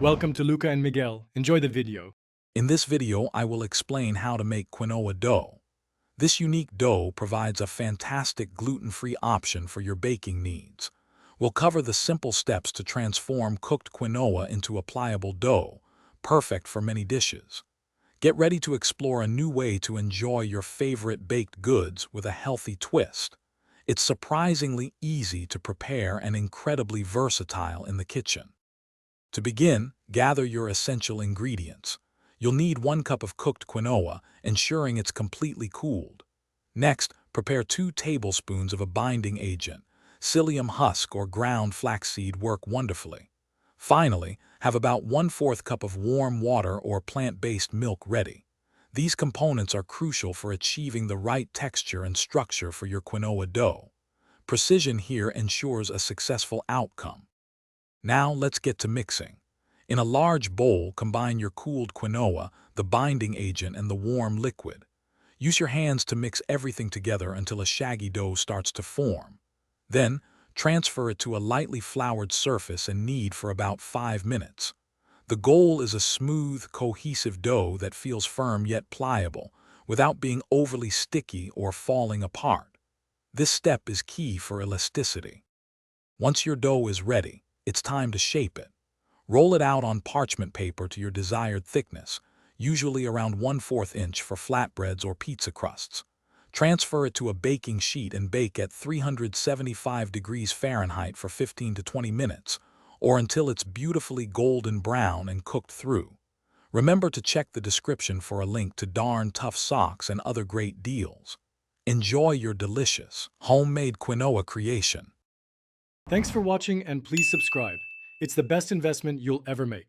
Welcome to Luca and Miguel. Enjoy the video. In this video, I will explain how to make quinoa dough. This unique dough provides a fantastic gluten-free option for your baking needs. We'll cover the simple steps to transform cooked quinoa into a pliable dough, perfect for many dishes. Get ready to explore a new way to enjoy your favorite baked goods with a healthy twist. It's surprisingly easy to prepare and incredibly versatile in the kitchen. To begin, gather your essential ingredients. You'll need 1 cup of cooked quinoa, ensuring it's completely cooled. Next, prepare 2 tablespoons of a binding agent. Psyllium husk or ground flaxseed work wonderfully. Finally, have about 1/4 cup of warm water or plant-based milk ready. These components are crucial for achieving the right texture and structure for your quinoa dough. Precision here ensures a successful outcome. Now let's get to mixing. In a large bowl, combine your cooled quinoa, the binding agent, and the warm liquid. Use your hands to mix everything together until a shaggy dough starts to form. Then, transfer it to a lightly floured surface and knead for about 5 minutes. The goal is a smooth, cohesive dough that feels firm yet pliable, without being overly sticky or falling apart. This step is key for elasticity. Once your dough is ready, it's time to shape it. Roll it out on parchment paper to your desired thickness, usually around 1/4 inch for flatbreads or pizza crusts. Transfer it to a baking sheet and bake at 375 degrees Fahrenheit for 15 to 20 minutes, or until it's beautifully golden brown and cooked through. Remember to check the description for a link to Darn Tough socks and other great deals. Enjoy your delicious, homemade quinoa creation. Thanks for watching and please subscribe. It's the best investment you'll ever make.